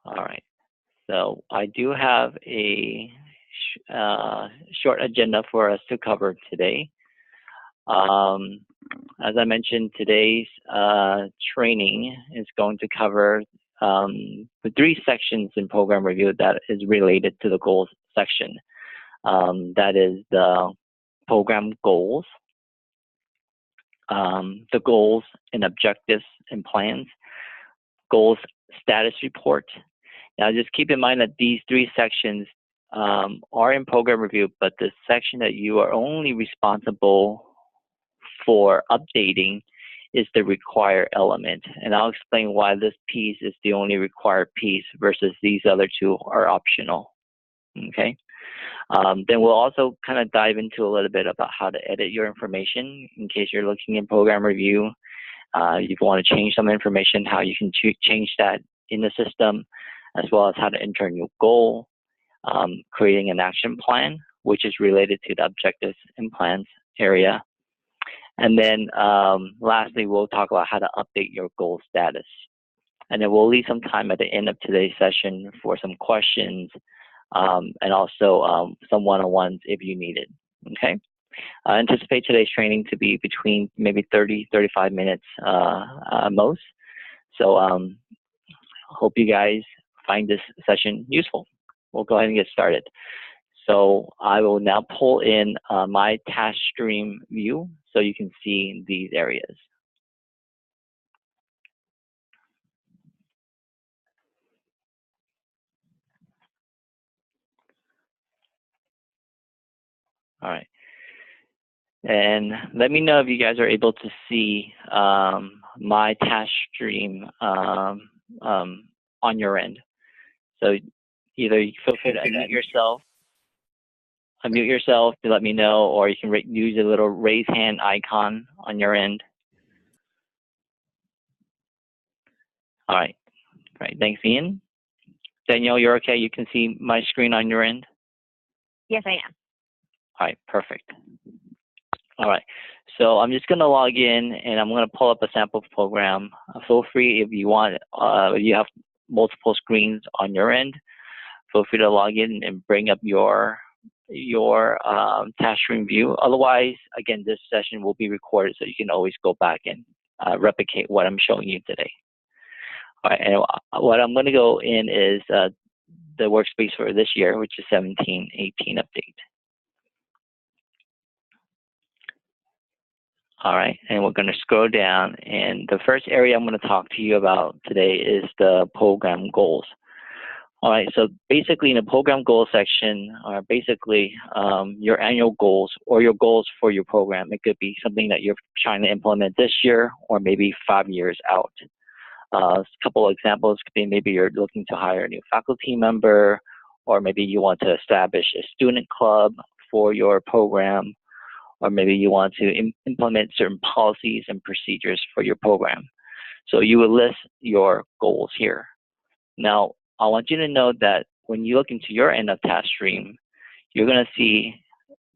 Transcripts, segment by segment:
All right. So I do have a short agenda for us to cover today. As I mentioned, today's training is going to cover the 3 sections in program review that is related to the goals section. That is the program goals, the goals and objectives and plans, goals status report. Now, just keep in mind that these 3 sections are in program review, but the section that you are only responsible for updating is the required element. And I'll explain why this piece is the only required piece versus these other 2 are optional. Okay. Then we'll also kind of dive into a little bit about how to edit your information in case you're looking in program review. If you want to change some information, how you can change that in the system, as well as how to enter a new goal, creating an action plan, which is related to the objectives and plans area. And then lastly, we'll talk about how to update your goal status. And then we'll leave some time at the end of today's session for some questions and also some one-on-ones if you need it. Okay. I anticipate today's training to be between maybe 30, 35 minutes most. So hope you guys find this session useful. We'll go ahead and get started. So I will now pull in my task stream view so you can see these areas. All right. And let me know if you guys are able to see my task stream on your end. So either you feel free to unmute yourself to let me know, or you can use a little raise hand icon on your end. All right. All right. Thanks, Ian. Danielle, you're okay? You can see my screen on your end? Yes, I am. All right. Perfect. All right. So I'm just going to log in, and I'm going to pull up a sample program. Feel free if you want, if you have multiple screens on your end, feel free to log in and bring up your task stream view. Otherwise, again, this session will be recorded, so you can always go back and replicate what I'm showing you today. All right, and what I'm going to go in is the workspace for this year, which is 17-18 update. All right, and we're going to scroll down, and the first area I'm going to talk to you about today is the program goals. All right, so basically in the program goals section are basically your annual goals or your goals for your program. It could be something that you're trying to implement this year or maybe 5 years out. A couple of examples could be maybe you're looking to hire a new faculty member, or maybe you want to establish a student club for your program, or maybe you want to implement certain policies and procedures for your program. So you would list your goals here. Now, I want you to know that when you look into your end of task stream, you're going to see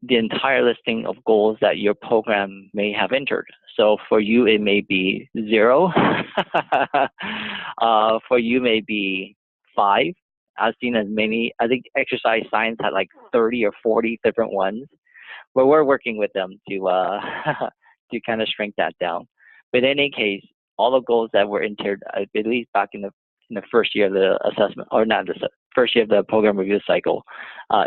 the entire listing of goals that your program may have entered. So for you, it may be 0. For you, may be 5. I've seen as many. I think exercise science had like 30 or 40 different ones. But we're working with them to to kind of shrink that down. But in any case, all the goals that were entered, I believe back in the first year of the assessment, or not the first year of the program review cycle,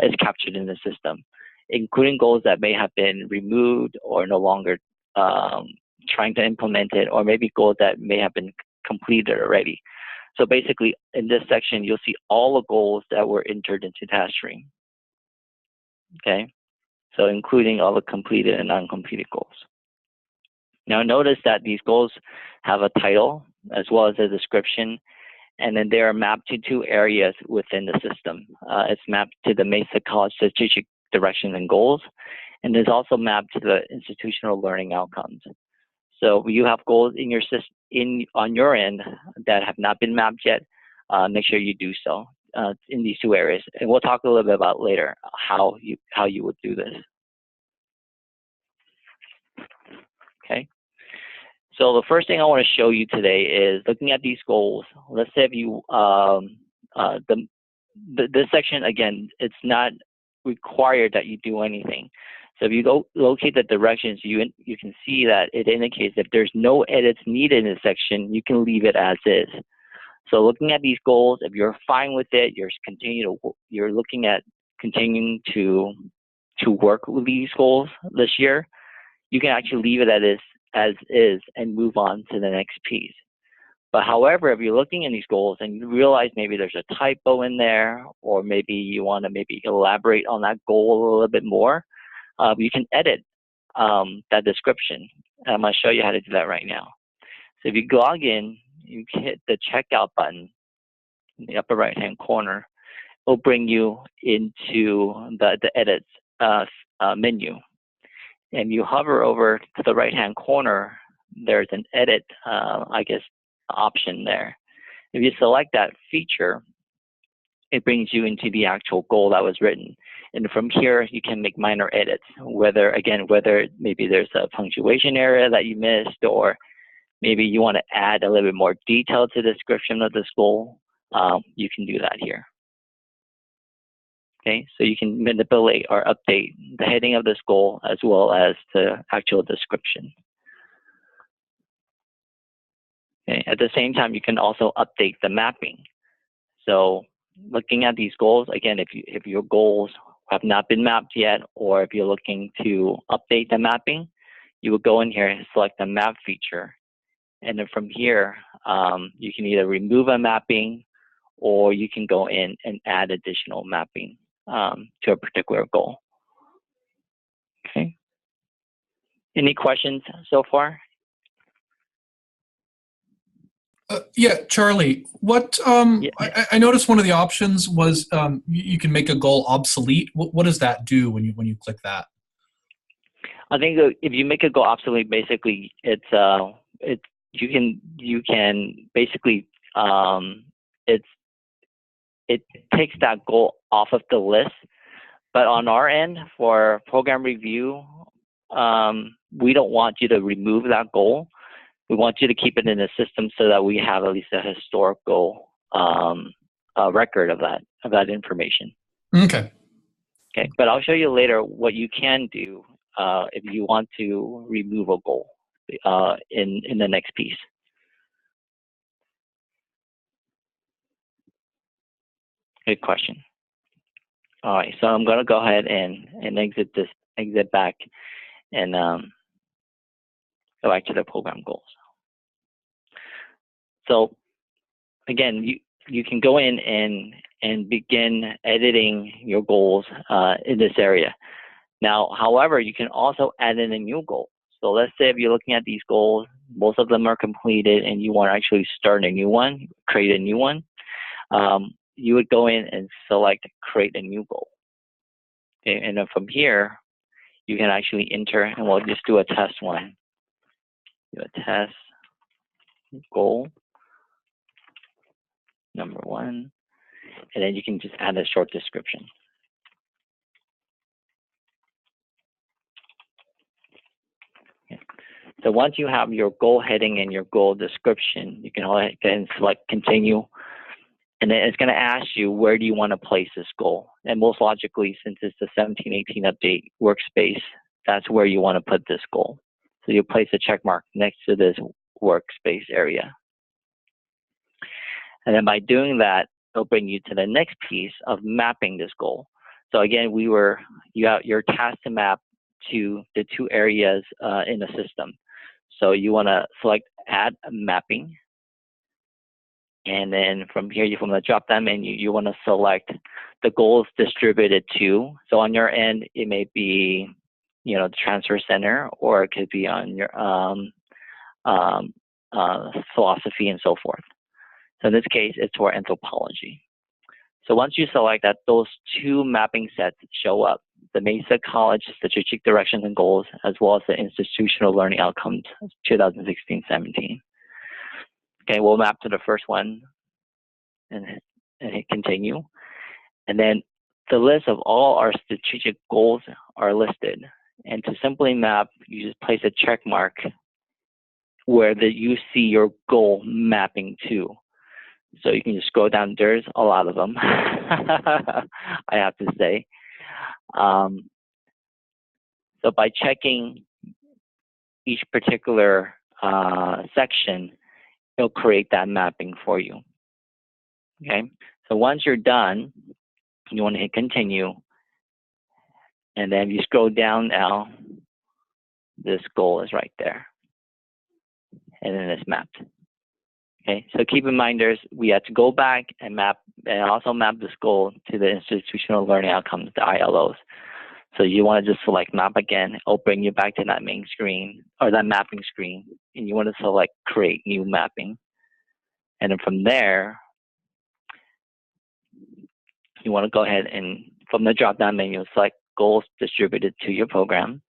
is captured in the system, including goals that may have been removed or no longer trying to implement it, or maybe goals that may have been completed already. So basically, in this section, you'll see all the goals that were entered into task stream. Okay, so including all the completed and uncompleted goals. Now notice that these goals have a title as well as a description, and then they are mapped to 2 areas within the system. It's mapped to the Mesa College Strategic Directions and Goals, and it's also mapped to the institutional learning outcomes. So you have goals in your system, on your end that have not been mapped yet. Make sure you do so in these 2 areas, and we'll talk a little bit about later how you would do this. Okay. So the first thing I want to show you today is looking at these goals. Let's say if you this section, again, it's not required that you do anything. So if you go locate the directions, you can see that it indicates if there's no edits needed in this section, you can leave it as is. So looking at these goals, if you're fine with it, you're looking at continuing to work with these goals this year, you can actually leave it as is and move on to the next piece. But however, if you're looking at these goals and you realize maybe there's a typo in there, or maybe you want to maybe elaborate on that goal a little bit more, you can edit that description. And I'm going to show you how to do that right now. So if you log in, you can hit the checkout button in the upper right-hand corner. It'll bring you into the edits menu. And you hover over to the right-hand corner, there's an edit, option there. If you select that feature, it brings you into the actual goal that was written. And from here, you can make minor edits, whether maybe there's a punctuation area that you missed, or maybe you want to add a little bit more detail to the description of this goal, you can do that here. Okay, so you can manipulate or update the heading of this goal as well as the actual description. Okay, at the same time, you can also update the mapping. So looking at these goals, again, if your goals have not been mapped yet, or if you're looking to update the mapping, you would go in here and select the map feature. And then from here, you can either remove a mapping, or you can go in and add additional mapping to a particular goal. Okay. Any questions so far? Yeah, Charlie, what I noticed one of the options was you can make a goal obsolete. What does that do when you click that? I think if you make a goal obsolete, basically you can basically it takes that goal off of the list. But on our end, for program review, we don't want you to remove that goal. We want you to keep it in the system so that we have at least a historical record of that information. Okay. Okay, but I'll show you later what you can do if you want to remove a goal in the next piece. Good question. All right, so I'm going to go ahead and exit back and go back to the program goals. So again, you can go in and begin editing your goals in this area. Now, however, you can also add in a new goal. So let's say if you're looking at these goals, most of them are completed and you want to actually start a new one, create a new one. You would go in and select create a new goal. Okay, and then from here, you can actually enter, and we'll just do a test one. Do a test goal number 1, and then you can just add a short description. Okay. So once you have your goal heading and your goal description, you can go ahead and select continue. And then it's going to ask you, where do you want to place this goal? And most logically, since it's the 1718 update workspace, that's where you want to put this goal. So you place a check mark next to this workspace area. And then by doing that, it'll bring you to the next piece of mapping this goal. So again, you're tasked to map to the 2 areas in the system. So you want to select add mapping. And then from here, from the drop-down menu, you want to select the goals distributed to. So on your end, it may be, the transfer center, or it could be on your philosophy and so forth. So in this case, it's for anthropology. So once you select that, those 2 mapping sets show up: the Mesa College Strategic Directions and Goals, as well as the Institutional Learning Outcomes 2016-17. Okay, we'll map to the first one and hit continue. And then the list of all our strategic goals are listed. And to simply map, you just place a check mark where you see your goal mapping to. So you can just scroll down. There's a lot of them, I have to say. So by checking each particular section, it'll create that mapping for you. Okay. So once you're done, you want to hit continue. And then if you scroll down now, this goal is right there. And then it's mapped. Okay, so keep in mind we have to go back and map and also map this goal to the institutional learning outcomes, the ILOs. So you want to just select map again. It'll bring you back to that main screen or that mapping screen. And you want to select create new mapping. And then from there, you want to go ahead and from the drop-down menu, select goals distributed to your program.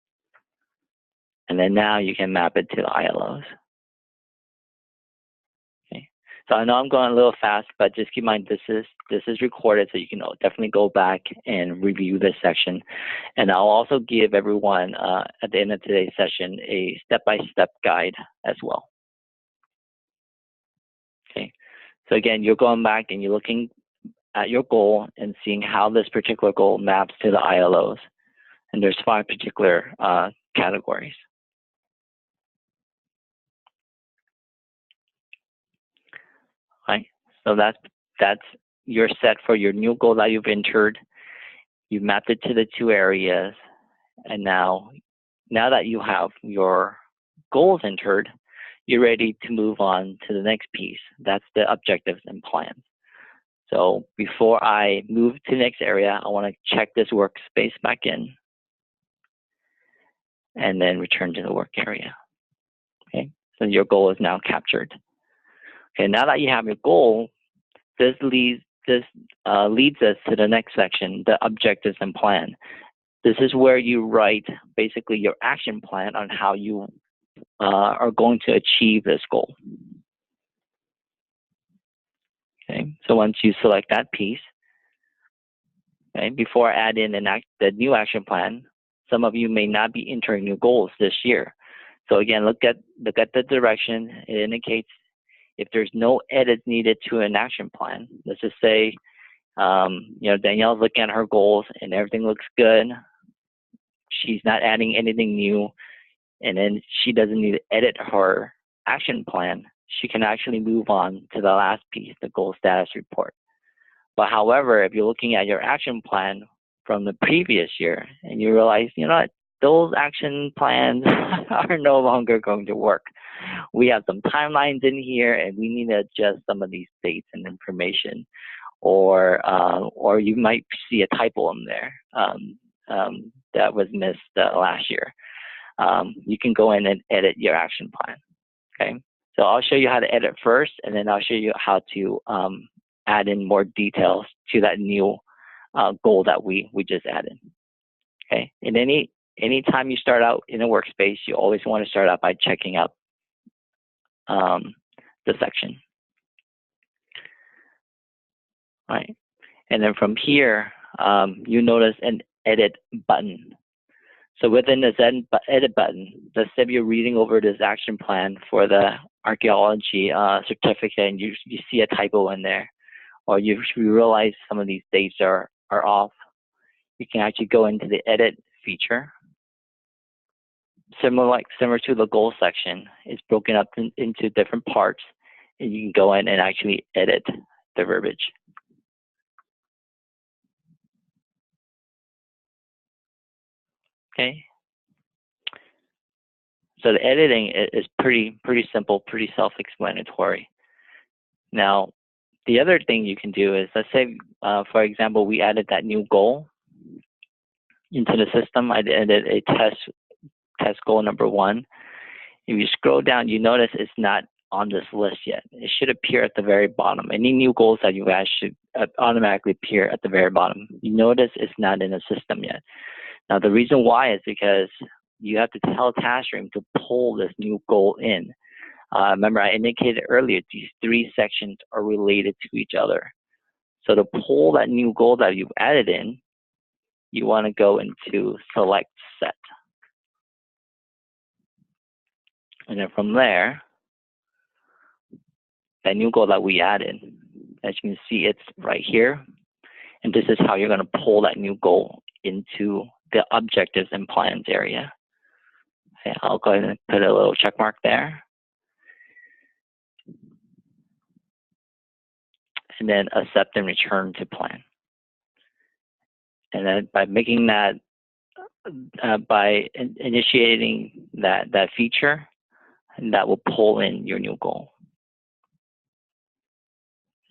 And then now you can map it to the ILOs. Okay. So I know I'm going a little fast, but just keep in mind this is recorded, so you can definitely go back and review this section. And I'll also give everyone at the end of today's session a step-by-step guide as well. Okay. So again, you're going back and you're looking at your goal and seeing how this particular goal maps to the ILOs. And there's 5 particular categories. Right. So that's your set for your new goal that you've entered. You've mapped it to the 2 areas. And now that you have your goals entered, you're ready to move on to the next piece. That's the objectives and plans. So before I move to the next area, I want to check this workspace back in and then return to the work area. Okay, so your goal is now captured. Okay, now that you have your goal, this leads us to the next section, the objectives and plan. This is where you write basically your action plan on how you are going to achieve this goal. Okay, so once you select that piece, okay, before I add in the new action plan, some of you may not be entering new goals this year. So again, look at the direction. It indicates if there's no edits needed to an action plan. Let's just say, Danielle's looking at her goals and everything looks good. She's not adding anything new, and then she doesn't need to edit her action plan. She can actually move on to the last piece, the goal status report. But however, if you're looking at your action plan from the previous year and you realize, you know what, those action plans are no longer going to work. We have some timelines in here and we need to adjust some of these dates and information. Or you might see a typo in there that was missed last year. You can go in and edit your action plan, okay? So I'll show you how to edit first, and then I'll show you how to add in more details to that new goal that we just added, okay? And anytime you start out in a workspace, you always want to start out by checking out the section. All right, and then from here, you notice an edit button. So within this edit button, let's say you're reading over this action plan for the archaeology certificate and you see a typo in there, or you realize some of these dates are off, you can actually go into the edit feature. Similar to the goal section, it's broken up into different parts, and you can go in and actually edit the verbiage. Okay. So the editing is pretty simple, pretty self-explanatory. Now, the other thing you can do is, let's say, for example, we added that new goal into the system. I added a test goal number 1. If you scroll down, you notice it's not on this list yet. It should appear at the very bottom. Any new goals that you add should automatically appear at the very bottom. You notice it's not in the system yet. Now, the reason why is because you have to tell TaskStream to pull this new goal in. Remember, I indicated earlier, these 3 sections are related to each other. So to pull that new goal that you've added in, you want to go into Select Set. And then from there, that new goal that we added, As you can see, it's right here. And this is how you're going to pull that new goal into the objectives and plans area. Okay, I'll go ahead and put a little check mark there. And then accept and return to plan. And then by making that, by initiating that feature, and that will pull in your new goal.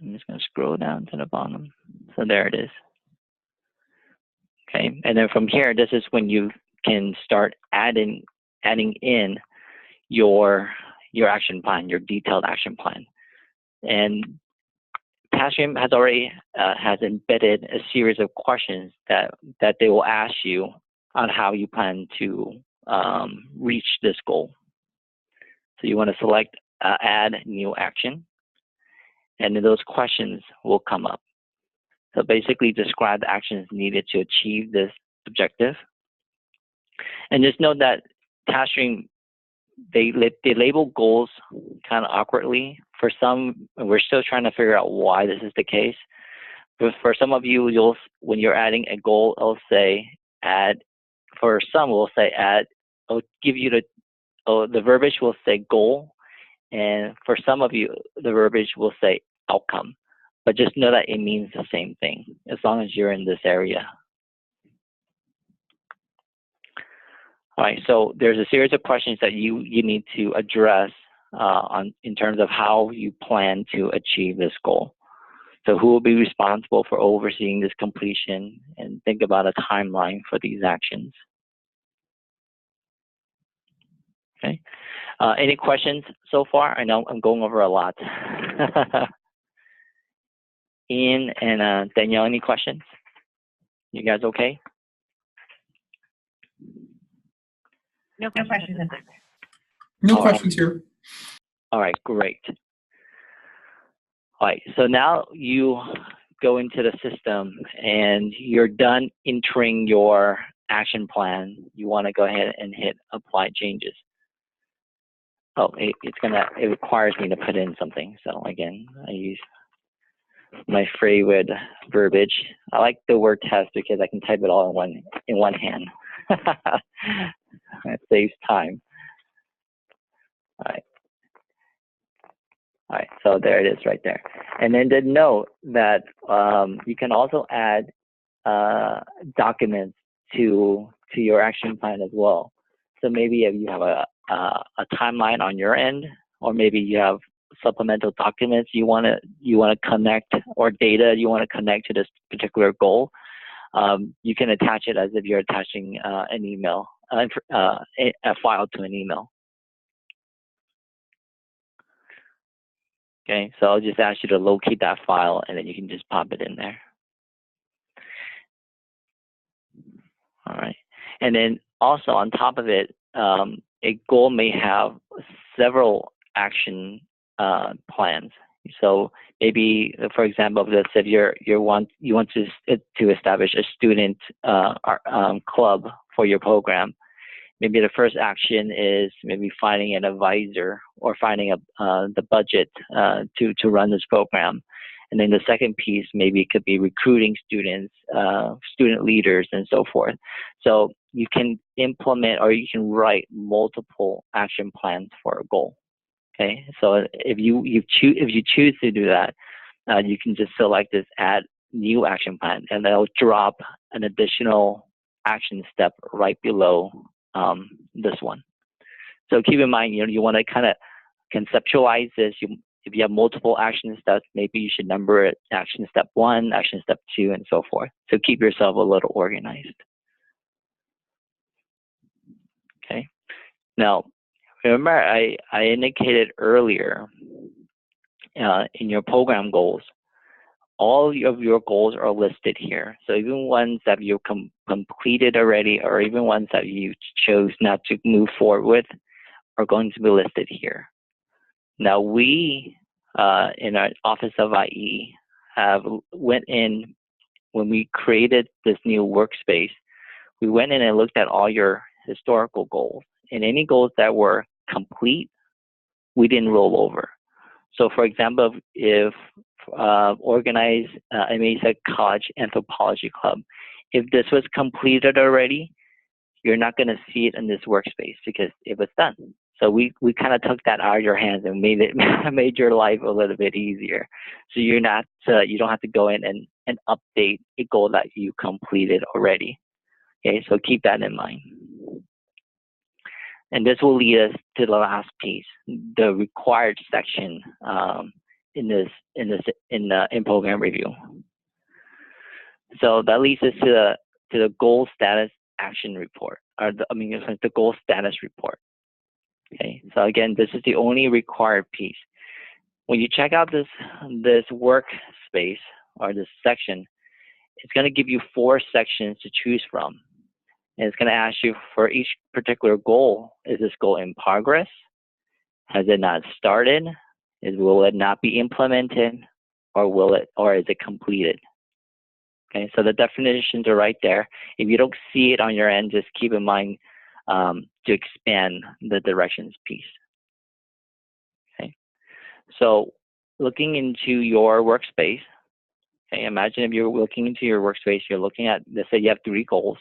I'm just going to scroll down to the bottom. So there it is. Okay, and then from here, this is when you can start adding in your action plan, your detailed action plan. And TaskStream has already has embedded a series of questions that they will ask you on how you plan to reach this goal. So you want to select add new action, and then those questions will come up. So basically describe the actions needed to achieve this objective. And just note that TaskStream, they label goals kind of awkwardly. For some, we're still trying to figure out why this is the case. But for some of you, when you're adding a goal, it'll say add. For some, we'll say add. It'll give you the verbiage will say goal, and for some of you, the verbiage will say outcome. But just know that it means the same thing as long as you're in this area. All right, so there's a series of questions that you need to address in terms of how you plan to achieve this goal. So who will be responsible for overseeing this completion, and think about a timeline for these actions. Okay, any questions so far? I know I'm going over a lot. Ian and Danielle, any questions? You guys okay? No questions. No questions here. All right, great. All right, so now you go into the system and you're done entering your action plan. You want to go ahead and hit apply changes. Oh, it requires me to put in something. So again, I use my favorite verbiage. I like the word test because I can type it all in one hand. It saves time. All right, so there it is right there. And then to note that you can also add documents to your action plan as well. So maybe if you have a timeline on your end, or maybe you have supplemental documents you want to connect, or data you want to connect to this particular goal, you can attach it as if you're attaching an email, a file to an email. Okay, so I'll just ask you to locate that file, and then you can just pop it in there. All right, and then also on top of it, a goal may have several action plans. So maybe, for example, if you want to establish a student club for your program, maybe the first action is maybe finding an advisor or finding the budget to run this program. And then the second piece, maybe it could be recruiting students, student leaders, and so forth. So you can implement, or you can write multiple action plans for a goal. Okay, so if you choose to do that, you can just select this add new action plan, and that'll drop an additional action step right below this one. So keep in mind, you want to kind of conceptualize this. If you have multiple action steps, maybe you should number it action step 1, action step 2, and so forth. So keep yourself a little organized. Okay. Now, remember I indicated earlier in your program goals, all of your goals are listed here. So even ones that you completed already, or even ones that you chose not to move forward with, are going to be listed here. Now we, in our Office of IE, went in, when we created this new workspace, we went in and looked at all your historical goals. And any goals that were complete, we didn't roll over. So for example, if organize a Mesa College Anthropology Club. If this was completed already, you're not going to see it in this workspace because it was done. So we kind of took that out of your hands and made your life a little bit easier. So you don't have to go in and update a goal that you completed already. Okay, so keep that in mind. And this will lead us to the last piece, the required section in the in-program review. So that leads us to the goal status action report, or the goal status report. Okay, so again, this is the only required piece. When you check out this workspace or this section, it's going to give you 4 sections to choose from. And it's going to ask you for each particular goal, is this goal in progress? Has it not started? Will it not be implemented? Or is it completed? Okay, so the definitions are right there. If you don't see it on your end, just keep in mind to expand the directions piece. Okay, so looking into your workspace, okay, imagine if you're looking into your workspace, you're looking at, let's say you have 3 goals.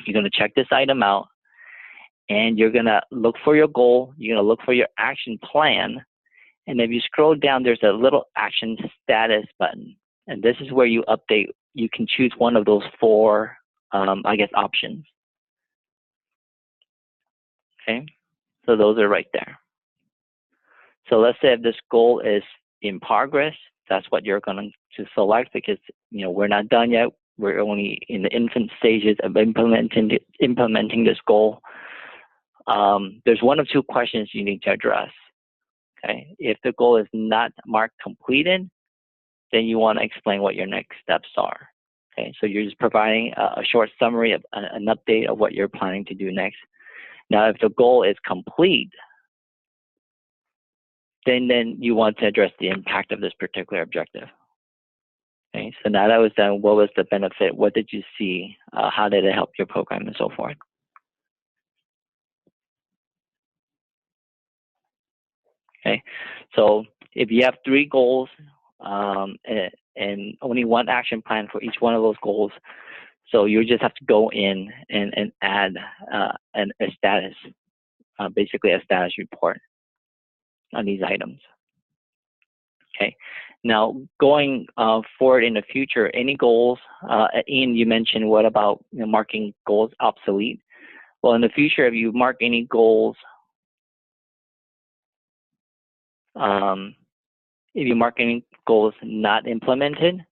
You're going to check this item out, and you're going to look for your goal. You're going to look for your action plan. And if you scroll down, there's a little action status button. And this is where you update. You can choose one of those 4, options. Okay, so those are right there. So let's say if this goal is in progress, that's what you're going to select because, we're not done yet. We're only in the infant stages of implementing this goal. There's 1 of 2 questions you need to address. Okay, if the goal is not marked completed, then you want to explain what your next steps are. Okay, so you're just providing a short summary of an update of what you're planning to do next. Now, if the goal is complete, then you want to address the impact of this particular objective. Okay, so now that was done, what was the benefit? What did you see? How did it help your program and so forth? Okay, so if you have 3 goals and only 1 action plan for each one of those goals, so you just have to go in and add a status, basically a status report on these items. Okay, now going forward in the future, any goals, Ian, you mentioned what about marking goals obsolete? Well, in the future, if you mark any goals, not implemented,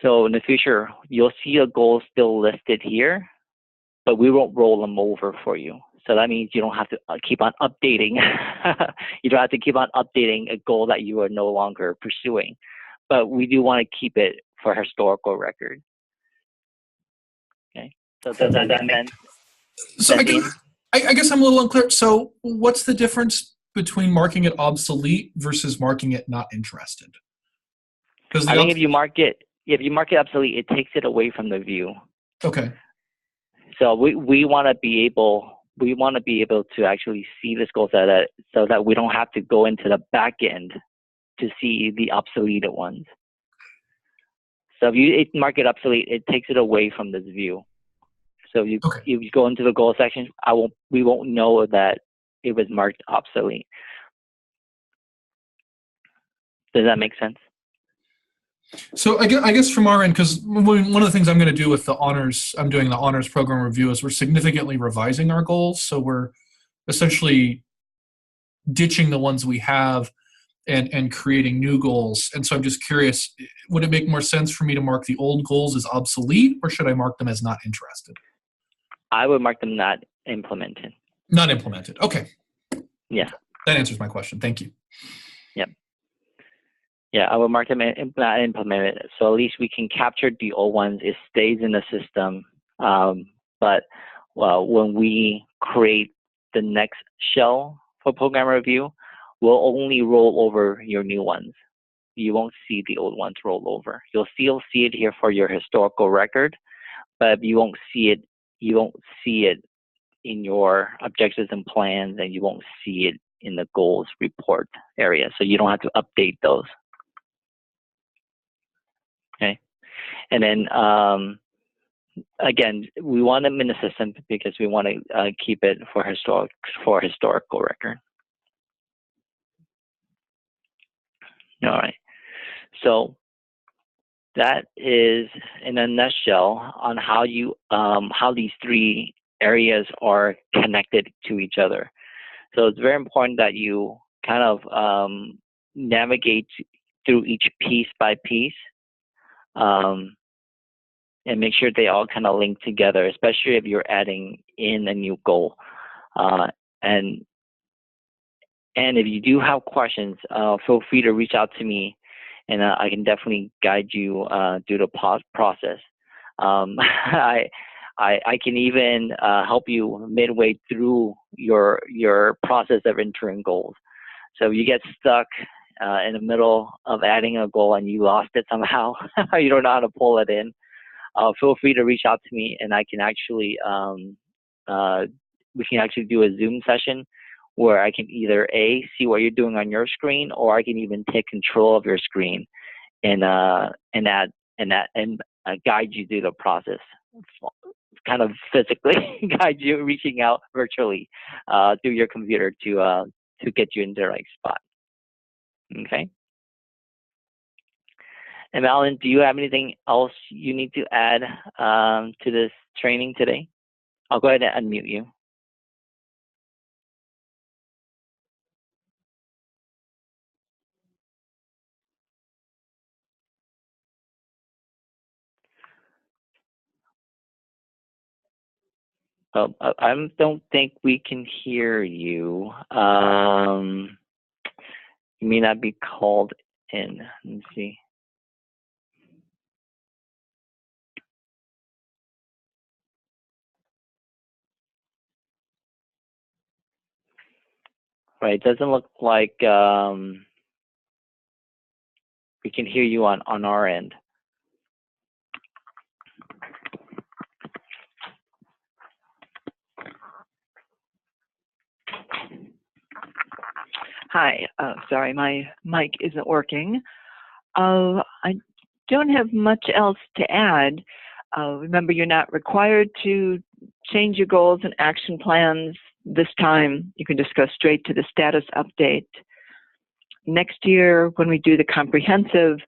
so in the future, you'll see a goal still listed here, but we won't roll them over for you. So that means you don't have to keep on updating. You don't have to keep on updating a goal that you are no longer pursuing. But we do want to keep it for historical record. Okay. So does that make sense? So I guess I'm a little unclear. So what's the difference between marking it obsolete versus marking it not interested? Because I think if you mark it obsolete, it takes it away from the view. Okay. So we want to be able to actually see this goal so that we don't have to go into the back end to see the obsoleted ones. So if you mark it obsolete, it takes it away from this view. So if you go into the goal section, we won't know that it was marked obsolete. Does that make sense? So I guess from our end, because one of the things I'm going to do with I'm doing the honors program review is we're significantly revising our goals. So we're essentially ditching the ones we have and creating new goals. And so I'm just curious, would it make more sense for me to mark the old goals as obsolete, or should I mark them as not interested? I would mark them not implemented. Not implemented. Okay. Yeah. That answers my question. Thank you. Yep. Yeah, I will mark them not implemented. So at least we can capture the old ones. It stays in the system. But when we create the next shell for program review, we'll only roll over your new ones. You won't see the old ones roll over. You'll still see it here for your historical record, but you won't see it. You won't see it in your objectives and plans, and you won't see it in the goals report area. So you don't have to update those. Okay. And then, again, we want them in the system because we want to keep it for historical record. All right. So that is in a nutshell on how how these three areas are connected to each other. So it's very important that you kind of navigate through each piece by piece, and make sure they all kind of link together, especially if you're adding in a new goal. And if you do have questions, feel free to reach out to me, and I can definitely guide you through the process. I can even help you midway through your process of entering goals. So if you get stuck in the middle of adding a goal and you lost it somehow, you don't know how to pull it in, feel free to reach out to me, and I can actually we can actually do a Zoom session where I can either see what you're doing on your screen, or I can even take control of your screen and guide you through the process, kind of physically guide you, reaching out virtually through your computer to get you in the right spot. Okay. And Alan, do you have anything else you need to add to this training today? I'll go ahead and unmute you. I don't think we can hear you. You may not be called in. Let me see. Right, it doesn't look like we can hear you on our end. Hi, sorry, my mic isn't working. I don't have much else to add. Remember, you're not required to change your goals and action plans this time. You can just go straight to the status update. Next year, when we do the comprehensive,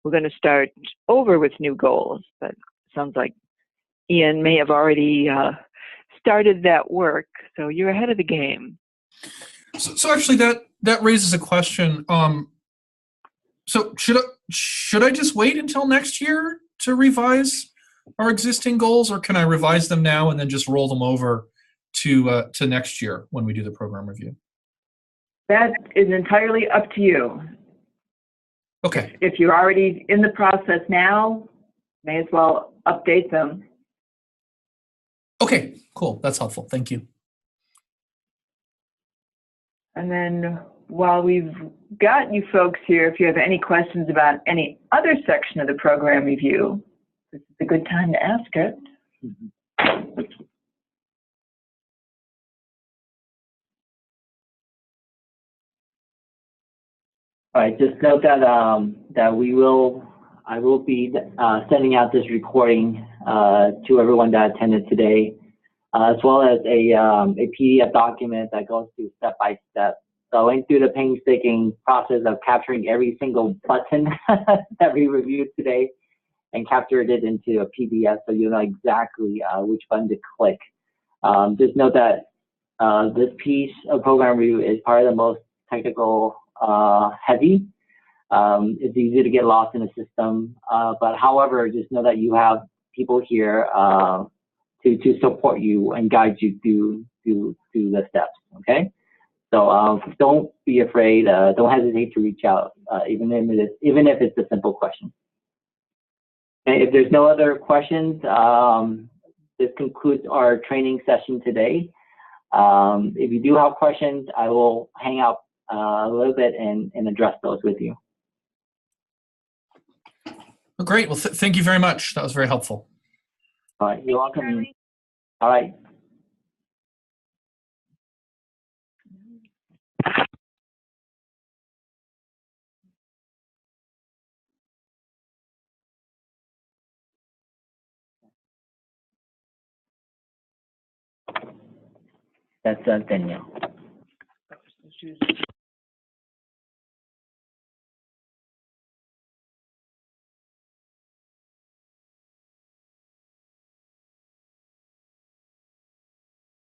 we're going to start over with new goals, but it sounds like Ian may have already started that work, so you're ahead of the game. So actually, that raises a question. So should I just wait until next year to revise our existing goals, or can I revise them now and then just roll them over to next year when we do the program review? That is entirely up to you. Okay. If you're already in the process now, may as well update them. Okay, cool. That's helpful. Thank you. And then while we've got you folks here, if you have any questions about any other section of the program review, this is a good time to ask it. All right, just note that I will be sending out this recording to everyone that attended today, as well as a PDF document that goes through step by step. So I went through the painstaking process of capturing every single button that we reviewed today and captured it into a PDF, so you know exactly which button to click. Just note that this piece of program review is probably the most technical heavy. It's easy to get lost in the system, but however, just know that you have people here to support you and guide you through the steps. Okay, so don't be afraid. Don't hesitate to reach out, even if it's a simple question. And if there's no other questions, this concludes our training session today. If you do have questions, I will hang out a little bit and address those with you. Well, great. Well, thank you very much. That was very helpful. All right, you're welcome. All right. That's Danielle.